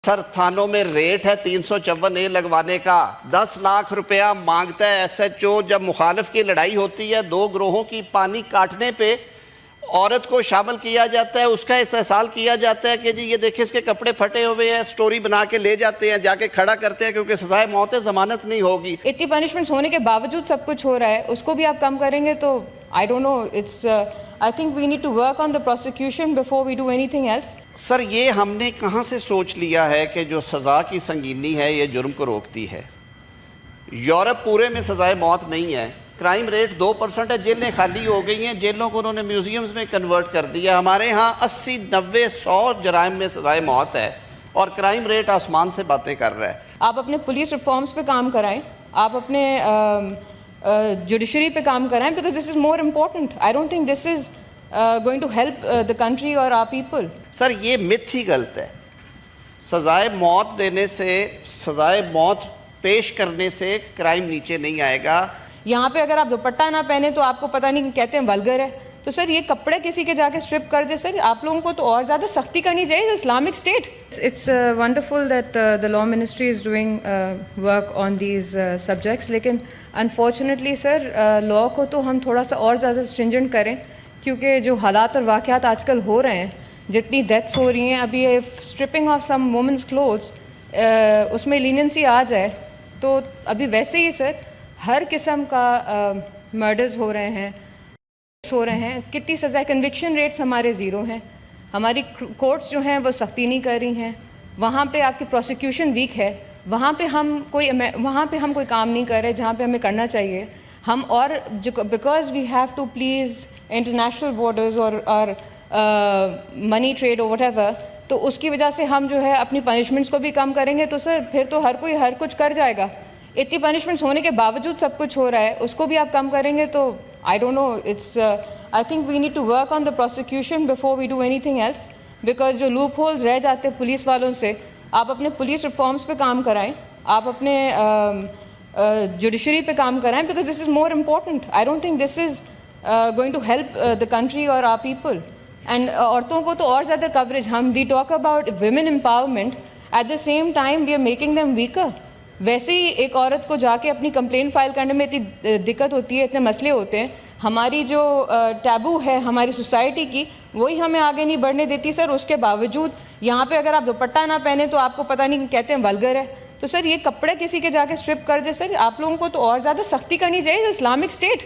سر تھانوں میں ریٹ ہے 354A لگوانے کا، 10 لاکھ روپیہ مانگتا ہے ایس ایچ او۔ جب مخالف کی لڑائی ہوتی ہے دو گروہوں کی، پانی کاٹنے پہ عورت کو شامل کیا جاتا ہے، اس کا استحصال کیا جاتا ہے کہ جی یہ دیکھیں اس کے کپڑے پھٹے ہوئے ہیں، سٹوری بنا کے لے جاتے ہیں، جا کے کھڑا کرتے ہیں کیونکہ سزائے موت ہے، ضمانت نہیں ہوگی۔ اتنی پنشمنٹس ہونے کے باوجود سب کچھ ہو رہا ہے، اس کو بھی آپ کم کریں گے تو I don't know, I think we need to work on the prosecution before we do anything else. سر یہ ہم نے کہاں سے سوچ لیا ہے کہ جو سزا کی سنگینی ہے یہ جرم کو روکتی ہے؟ یورپ پورے میں سزائے موت نہیں ہے، کرائم ریٹ 2% ہے، جیلیں خالی ہو گئی ہیں، جیلوں کو انہوں نے میوزیمز میں کنورٹ کر دیا۔ ہمارے ہاں 80 90 100 جرائم میں سزائے موت ہے اور کرائم ریٹ آسمان سے باتیں کر رہا ہے۔ آپ اپنے پولیس ریفارمز پہ کام کرائیں، آپ اپنے جوڈیشری پہ کام کرائیں، because this is more important. I don't think this is going to help the country or our people. سر یہ مت ہی غلط ہے، سزائے موت دینے سے، سزائے موت پیش کرنے سے کرائم نیچے نہیں آئے گا۔ یہاں پہ اگر آپ دوپٹہ نہ پہنے تو آپ کو پتہ نہیں کہتے ہیں ولگر ہے، تو سر یہ کپڑے کسی کے جا کے اسٹرپ کر دے، سر آپ لوگوں کو تو اور زیادہ سختی کرنی چاہیے۔ Islamic state, it's wonderful that the law ministry is doing work on these subjects، لیکن انفارچونیٹلی سر لاء کو تو ہم تھوڑا سا اور زیادہ اسٹرنجنٹ کریں، کیونکہ جو حالات اور واقعات آج کل ہو رہے ہیں، جتنی ڈیتھس ہو رہی ہیں، ابھی یہ اسٹرپنگ آف سم وومنس کلوتھس، اس میں لینینسی آ جائے تو ابھی ویسے ہی سر ہر قسم کا مرڈرز ہو رہے ہیں، کتنی سزائے، کنوکشن ریٹس ہمارے زیرو ہیں، ہماری کورٹس جو ہیں وہ سختی نہیں کر رہی ہیں، وہاں پہ آپ کی پروسیکیوشن ویک ہے، وہاں پہ ہم کوئی کام نہیں کر رہے جہاں پہ ہمیں کرنا چاہیے ہم، اور because we have to please international borders اور منی ٹریڈ اور وٹ ایور، تو اس کی وجہ سے ہم جو ہے اپنی پنشمنٹس کو بھی کم کریں گے تو سر پھر تو ہر کوئی ہر کچھ کر جائے گا۔ اتنی پنشمنٹس ہونے کے باوجود سب کچھ ہو رہا ہے، اس کو بھی آپ کم کریں گے تو I don't know, I think we need to work on the prosecution before we do anything else, because جو لوپ ہولز رہ جاتے ہیں پولیس والوں سے، آپ اپنے پولیس ریفارمز پہ کام کرائیں، آپ اپنے جوڈیشری پہ کام کرائیں، because this is more important. I don't think this is going to help the country or our people. And عورتوں کو تو اور زیادہ coverage, we talk about women empowerment, at the same time we are making them weaker. ویسے ہی ایک عورت کو جا کے اپنی کمپلین فائل کرنے میں اتنی دقت ہوتی ہے، اتنے مسئلے ہوتے ہیں، ہماری جو ٹیبو ہے ہماری سوسائٹی کی وہی ہمیں آگے نہیں بڑھنے دیتی سر۔ اس کے باوجود یہاں پہ اگر آپ دوپٹہ نہ پہنے تو آپ کو پتہ نہیں کہتے ہیں ولگر ہے، تو سر یہ کپڑے کسی کے جا کے اسٹرپ کر دے، سر آپ لوگوں کو تو اور زیادہ سختی کرنی چاہیے۔ Islamic state